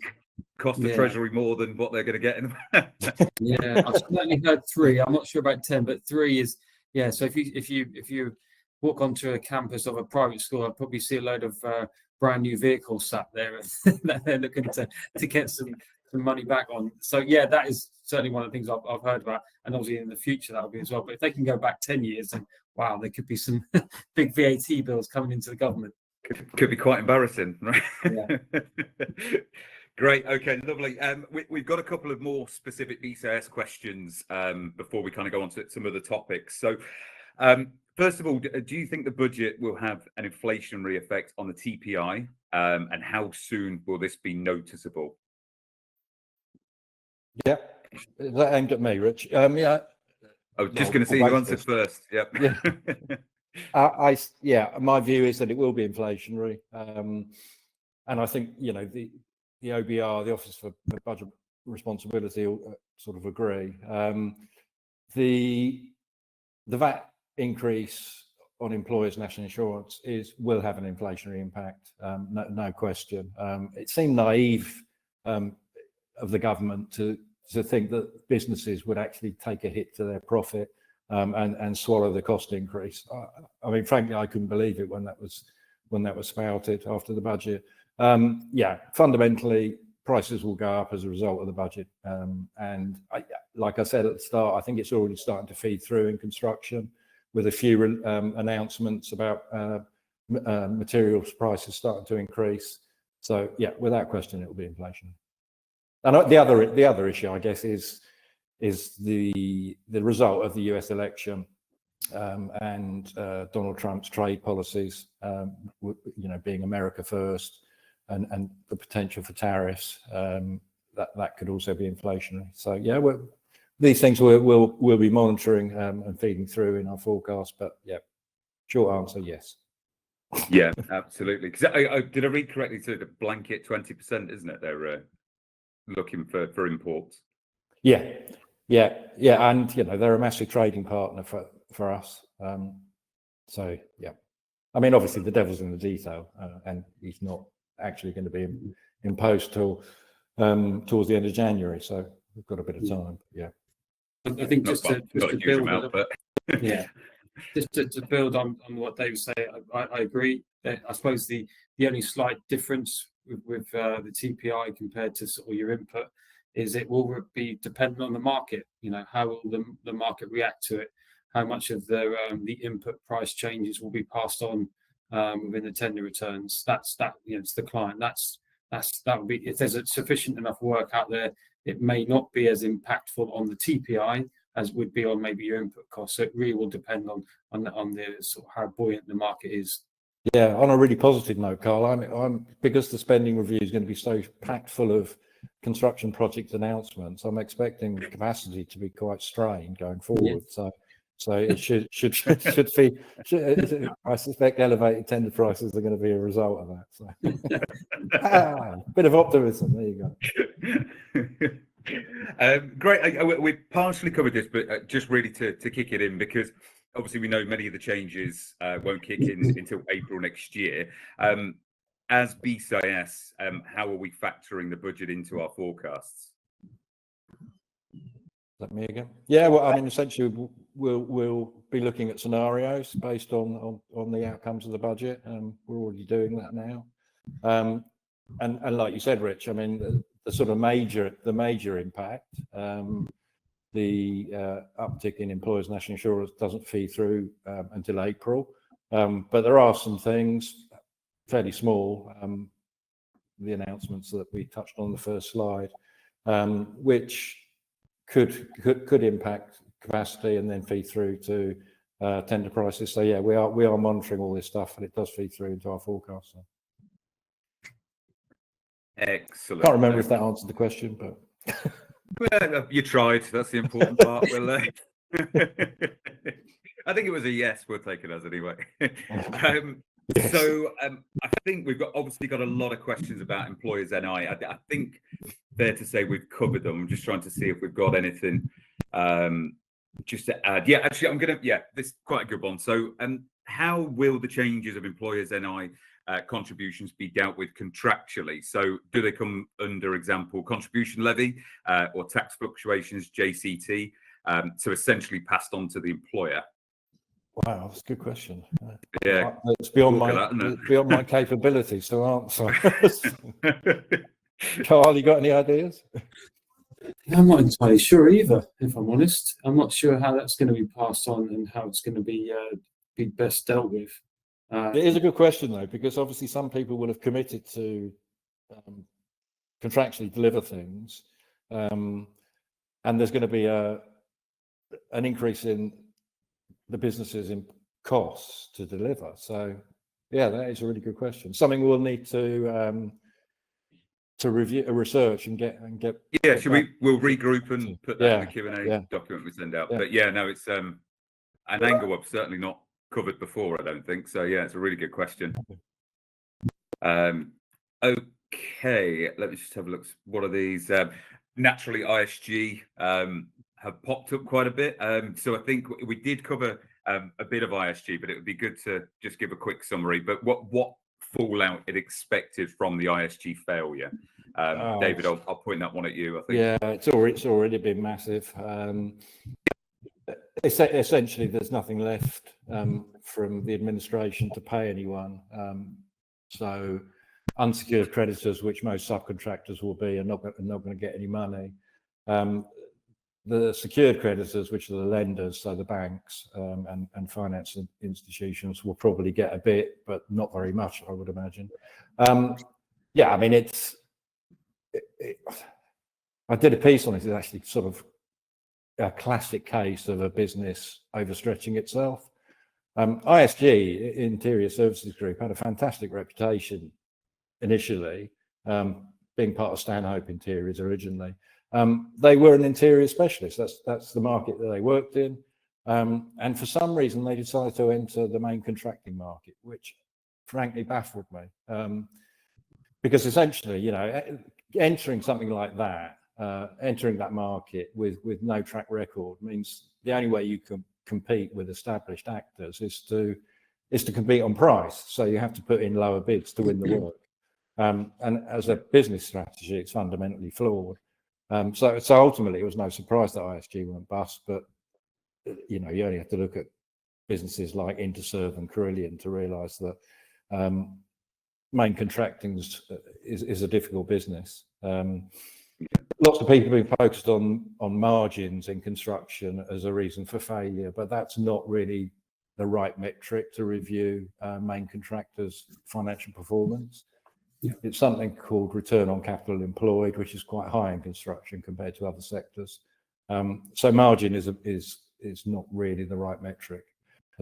cost the Treasury more than what they're going to get in. I've certainly heard 3. I'm not sure about 10, but 3 is, so if you walk onto a campus of a private school, I'll probably see a load of brand new vehicles sat there that they're looking to get some money back on. So that is certainly one of the things I've heard about, and obviously in the future that'll be as well. But if they can go back 10 years, then wow, there could be some big VAT bills coming into the government. Could be quite embarrassing, right? Yeah. Great. Okay, lovely. We've got a couple of more specific BCIS questions before we kind of go on to some other topics. So, first of all, do you think the budget will have an inflationary effect on the TPI, and how soon will this be noticeable? Yeah, is that aimed at me, Rich? I was just going to say you answered first. Yep. Yeah. My view is that it will be inflationary, and I think the OBR, the Office for Budget Responsibility, sort of agree. The VAT increase on employers' national insurance will have an inflationary impact, no question. It seemed naive of the government to think that businesses would actually take a hit to their profit and swallow the cost increase. I mean, frankly, I couldn't believe it when that was spouted after the budget. Fundamentally, prices will go up as a result of the budget. And like I said at the start, I think it's already starting to feed through in construction, with a few announcements about materials prices starting to increase. So without question, it will be inflation. And the other issue, I guess, is the result of the US election and Donald Trump's trade policies, being America first, and the potential for tariffs. That could also be inflationary. So these things we'll be monitoring and feeding through in our forecast. But short answer, yes. Yeah, absolutely. Because did I read correctly? So the blanket 20%, isn't it? They're looking for imports. Yeah, and they're a massive trading partner for us. I mean, obviously the devil's in the detail, and he's not actually going to be imposed till towards the end of January. So we've got a bit of time. I think just to build just to build on what Dave was saying, I agree. I suppose the only slight difference with the TPI compared to sort of your input is it will be dependent on the market. How will the market react to it? How much of the input price changes will be passed on within the tender returns? It's the client. That would be, if there's a sufficient enough work out there, it may not be as impactful on the TPI as would be on maybe your input costs. So it really will depend on the sort of how buoyant the market is. Yeah, on a really positive note, Carl, I'm because the spending review is going to be so packed full of construction project announcements. I'm expecting capacity to be quite strained going forward. So it should be. I suspect elevated tender prices are going to be a result of that. So, bit of optimism. There you go. Great. We partially covered this, but just really to kick it in, because obviously we know many of the changes won't kick in until April next year. As BCIS, how are we factoring the budget into our forecasts? Is that me again? Yeah, well, I mean, essentially, we'll be looking at scenarios based on the outcomes of the budget, and we're already doing that now. And like you said, Rich, I mean, the sort of major impact, the uptick in employers' national insurance doesn't feed through until April, but there are some things fairly small, the announcements that we touched on the first slide, which could impact capacity and then feed through to tender prices. So yeah, we are monitoring all this stuff, and it does feed through into our forecast. So. Excellent. Can't remember if that answered the question, but well, you tried. That's the important part. Well, I think it was a yes. We'll take it as anyway. Yes. So I think we've obviously got a lot of questions about employers NI. I think fair to say we've covered them. I'm just trying to see if we've got anything just to add. Yeah, actually, this is quite a good one. So how will the changes of employers NI contributions be dealt with contractually? So do they come under example contribution levy or tax fluctuations, JCT, so essentially passed on to the employer? Wow, that's a good question. Yeah, it's beyond my capabilities to answer. Carl, you got any ideas? I'm not entirely sure either, if I'm honest. I'm not sure how that's going to be passed on and how it's going to be best dealt with. It is a good question, though, because obviously some people will have committed to contractually deliver things, and there's going to be an increase in the businesses in costs to deliver. So, yeah, that is a really good question. Something we'll need to review, research, and get. Yeah, we'll regroup and put that in the Q&A document we send out. Yeah. But yeah, no, it's an angle I've certainly not covered before, I don't think. So yeah, it's a really good question. Okay, let me just have a look. What are these? Naturally, ISG have popped up quite a bit. So I think we did cover a bit of ISG, but it would be good to just give a quick summary. But what fallout it expected from the ISG failure? David, I'll point that one at you, I think. Yeah, it's already been massive. Essentially, there's nothing left from the administration to pay anyone. So unsecured creditors, which most subcontractors will be, are not going to get any money. The secured creditors, which are the lenders, so the banks and finance institutions, will probably get a bit, but not very much, I would imagine. Yeah, I mean, I did a piece on it. It's actually sort of a classic case of a business overstretching itself. ISG, Interior Services Group, had a fantastic reputation initially, being part of Stanhope Interiors originally. They were an interior specialist. That's the market that they worked in. And for some reason, they decided to enter the main contracting market, which frankly baffled me. Because essentially, you know, entering something like that, entering that market with no track record means the only way you can compete with established actors is to compete on price. So you have to put in lower bids to win the work. And as a business strategy, it's fundamentally flawed. So ultimately, it was no surprise that ISG went bust. But you know, you only have to look at businesses like Interserve and Carillion to realise that main contracting is a difficult business. Lots of people have been focused on margins in construction as a reason for failure, but that's not really the right metric to review main contractors' financial performance. Yeah. It's something called return on capital employed, which is quite high in construction compared to other sectors. So margin is not really the right metric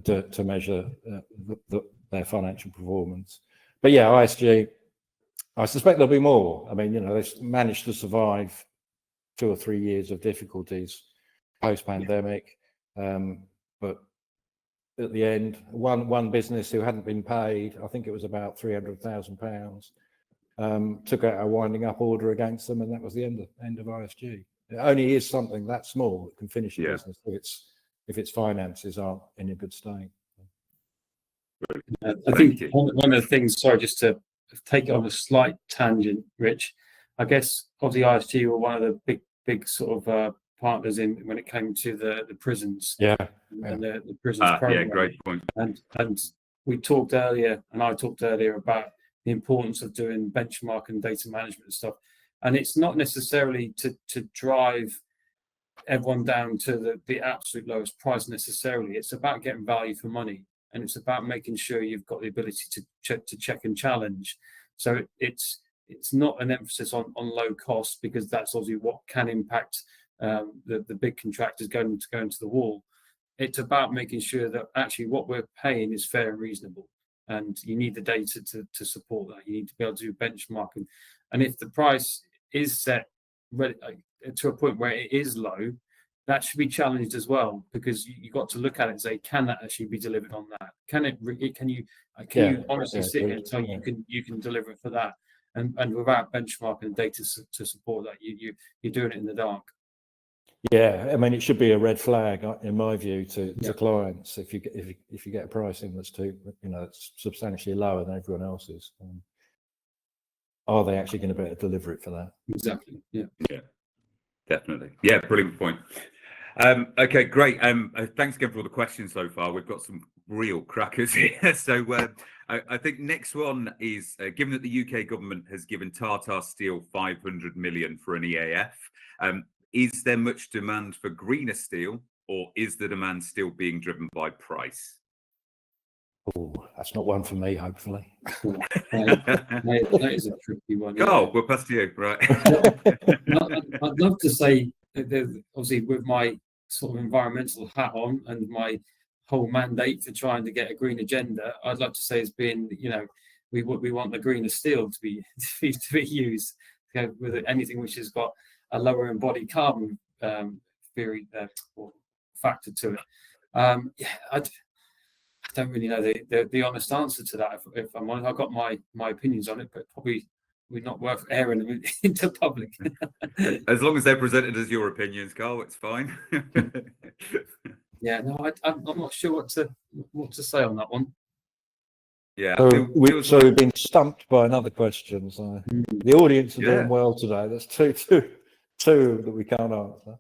to measure their financial performance. But yeah, ISG, I suspect there'll be more. I mean, they've managed to survive 2 or 3 years of difficulties post-pandemic, but at the end, one business who hadn't been paid, I think it was about £300,000, took out a winding up order against them, and that was the end of ISG. It only is something that small that can finish a business if its finances aren't in a good state. I think one of the things, sorry, just to take it on a slight tangent, Rich, I guess obviously ISG were one of the big sort of partners in when it came to the prisons. And the prisons program. Yeah, great point. And we talked earlier, and I talked earlier about the importance of doing benchmark and data management and stuff. And it's not necessarily to drive everyone down to the absolute lowest price necessarily. It's about getting value for money, and it's about making sure you've got the ability to check and challenge. So it's not an emphasis on low cost, because that's obviously what can impact the big contractors going to the wall. It's about making sure that actually what we're paying is fair and reasonable, and you need the data to support that. You need to be able to do benchmarking, and if the price is set to a point where it is low, that should be challenged as well, because you got to look at it and say, can that actually be delivered on that? Can you honestly sit here and tell you can deliver it for that, and without benchmarking and data to support that, you're doing it in the dark. Yeah, I mean, it should be a red flag, in my view, to clients if you get a pricing that's it's substantially lower than everyone else's. Are they actually going to be able to deliver it for that? Exactly. Yeah, definitely. Yeah, brilliant point. Okay, great. Thanks again for all the questions so far. We've got some real crackers here. So I think next one is, given that the UK government has given Tata Steel 500 million for an EAF, is there much demand for greener steel, or is the demand still being driven by price? Oh, that's not one for me, hopefully. That is a tricky one. Oh, we'll pass to you, right? I'd love to say that obviously with my sort of environmental hat on and my whole mandate for trying to get a green agenda, I'd like to say it's been, we want the greener steel to be used, with anything which has got a lower embodied carbon theory or factor to it. I don't really know the honest answer to that. If I'm honest, I've got my opinions on it, but probably we're not worth airing them into public. As long as they're presented as your opinions, Carl, it's fine. Yeah, no, I'm not sure what to say on that one. Yeah. So we've been stumped by another question. So the audience are doing well today. That's two that we can't answer.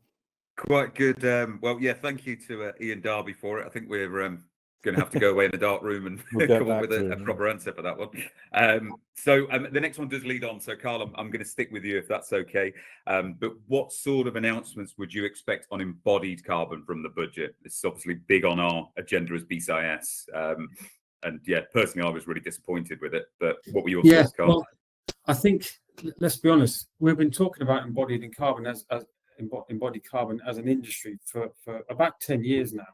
Quite good. Well, yeah, thank you to Ian Darby for it. I think we're going to have to go away in the dark room and come up with a proper answer for that one. So the next one does lead on. So, Carl, I'm going to stick with you if that's okay. But what sort of announcements would you expect on embodied carbon from the budget? This is obviously big on our agenda as BCIS. And yeah, personally, I was really disappointed with it. But what were your thoughts, Carl? Well, I think, let's be honest, we've been talking about embodied carbon as an industry for about 10 years now.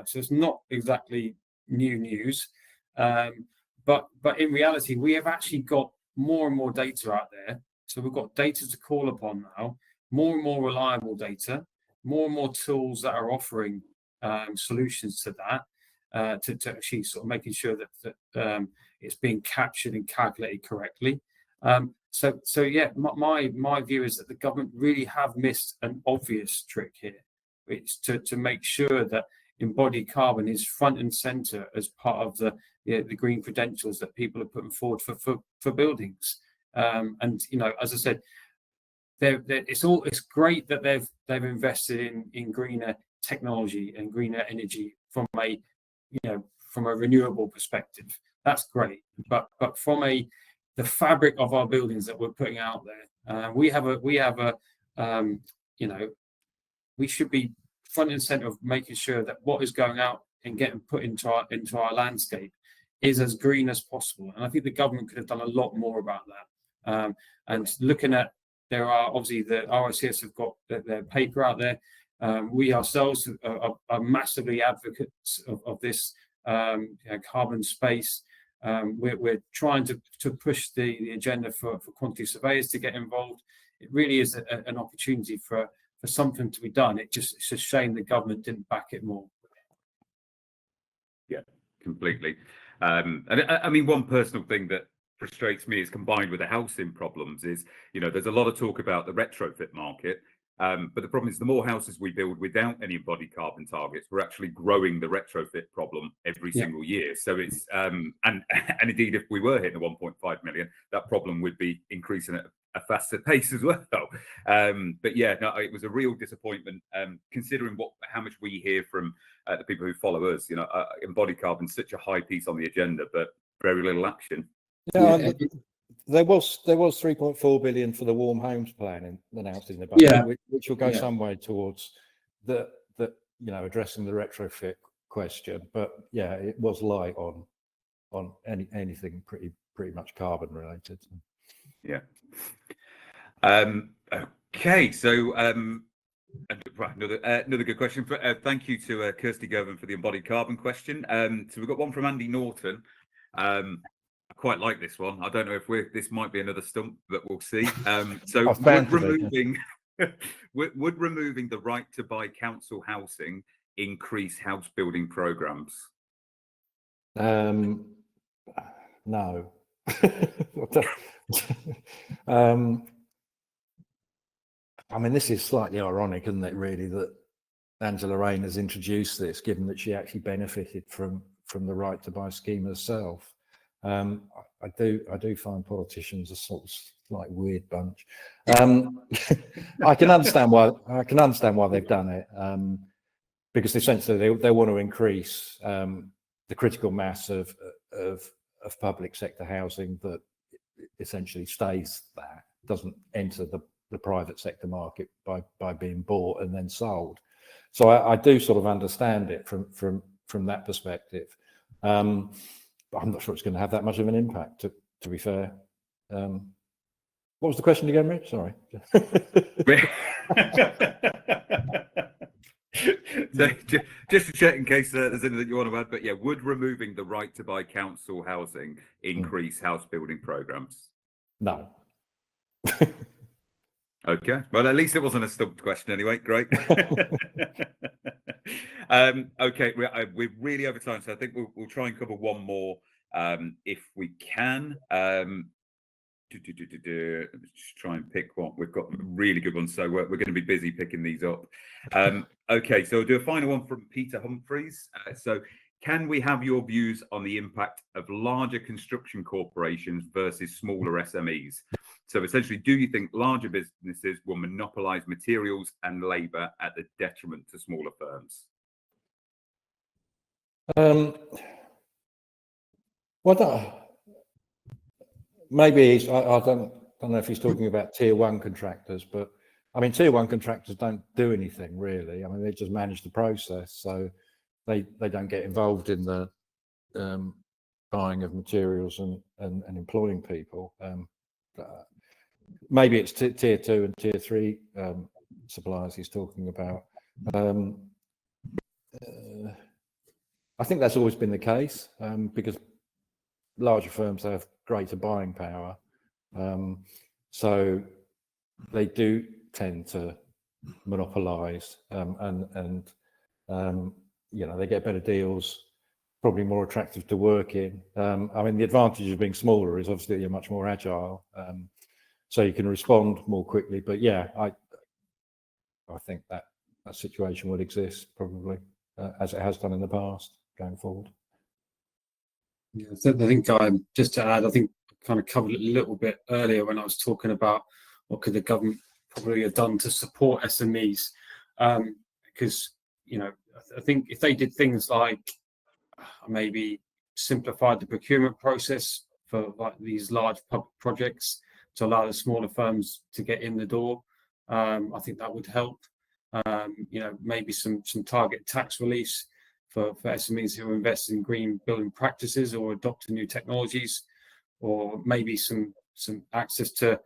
So it's not exactly new news. But in reality, we have actually got more and more data out there. So we've got data to call upon now, more and more reliable data, more and more tools that are offering solutions to that. To actually sort of making sure that it's being captured and calculated correctly. So yeah, my view is that the government really have missed an obvious trick here. It's to make sure that embodied carbon is front and center as part of the green credentials that people are putting forward for buildings. And as I said, it's great that they've invested in greener technology and greener energy from a renewable perspective. That's great, but from the fabric of our buildings that we're putting out there, we should be front and center of making sure that what is going out and getting put into our landscape is as green as possible. And I think the government could have done a lot more about that. And looking at, there are obviously the RICS have got their paper out there. We ourselves are massively advocates of this carbon space. We're trying to push the agenda for quantity surveyors to get involved. It really is an opportunity for something to be done. It's a shame the government didn't back it more. Yeah, completely. And I mean, one personal thing that frustrates me is combined with the housing problems is, there's a lot of talk about the retrofit market. But the problem is the more houses we build without any embodied carbon targets, we're actually growing the retrofit problem every single year. So it's and indeed, if we were hitting the 1.5 million, that problem would be increasing at a faster pace as well. But yeah, no, it was a real disappointment considering how much we hear from the people who follow us. Embodied carbon is such a high piece on the agenda, but very little action. Yeah, there was 3.4 billion for the warm homes plan announced in the budget, which will go some way towards the addressing the retrofit question. But yeah, it was light on anything pretty much carbon related. Yeah. Okay, so right, another good question. Thank you to Kirsty Govan for the embodied carbon question. So we've got one from Andy Norton. I quite like this one. I don't know if this might be another stump, but we'll see. So would removing the right to buy council housing increase house building programs? No. I mean, this is slightly ironic, isn't it, really, that Angela Rayner has introduced this, given that she actually benefited from the right to buy scheme herself. I do find politicians a sort of like weird bunch. I can understand why they've done it, because essentially they want to increase the critical mass of public sector housing that essentially stays there, doesn't enter the private sector market by being bought and then sold. So I do sort of understand it from that perspective. But I'm not sure it's going to have that much of an impact, to be fair. What was the question again, Rich? Sorry. So just to check in case there's anything you want to add, but yeah, would removing the right to buy council housing increase house building programs? No. Okay, well, at least it wasn't a stumped question anyway. Great. Okay, we're really over time, so I think we'll try and cover one more if we can. Let me just try and pick one. We've got really good ones, so we're going to be busy picking these up. Okay, so we'll do a final one from Peter Humphreys. So can we have your views on the impact of larger construction corporations versus smaller SMEs? So essentially, do you think larger businesses will monopolize materials and labor at the detriment to smaller firms? Well, maybe I don't know if he's talking about tier one contractors, but I mean, tier one contractors don't do anything really. I mean, they just manage the process, so they don't get involved in the buying of materials and employing people. Maybe it's tier two and tier three suppliers he's talking about. I think that's always been the case because larger firms have greater buying power, so they do tend to monopolize and they get better deals, probably more attractive to work in. I mean, the advantage of being smaller is obviously you're much more agile, so you can respond more quickly. But yeah, I think that situation will exist probably as it has done in the past going forward. Yeah, I think just to add, I think I kind of covered it a little bit earlier when I was talking about what could the government probably have done to support SMEs, because I think if they did things like maybe simplified the procurement process for like these large public projects to allow the smaller firms to get in the door, I think that would help. Maybe some target tax reliefs for SMEs who invest in green building practices or adopt new technologies, or maybe some access to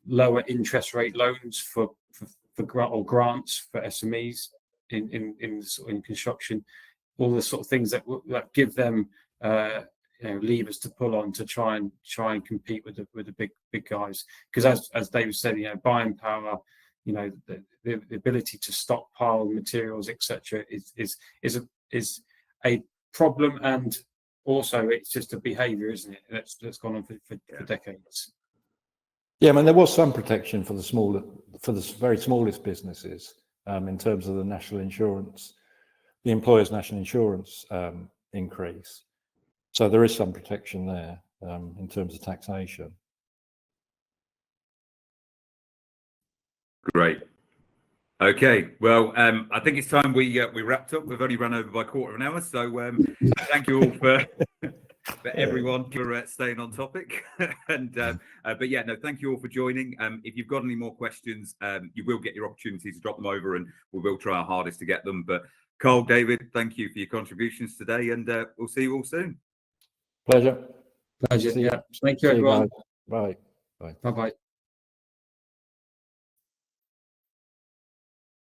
lower interest rate loans for grants for SMEs. in construction, all the sort of things that give them levers to pull on to try and compete with the big guys. Because as David said, buying power, the ability to stockpile materials, etc., is a problem, and also it's just a behaviour, isn't it? That's gone on for decades. Yeah, I mean, there was some protection for the very smallest businesses in terms of the national insurance, the employer's national insurance increase. So there is some protection there in terms of taxation. Great. Okay, well, I think it's time we wrapped up. We've only run over by a quarter of an hour, so thank you all for everyone for staying on topic. And but yeah, no, thank you all for joining. If you've got any more questions, you will get your opportunity to drop them over, and we will try our hardest to get them. But Carl, David, thank you for your contributions today, and we'll see you all soon. Pleasure. Yeah. Thank you, everyone. Bye. Bye-bye.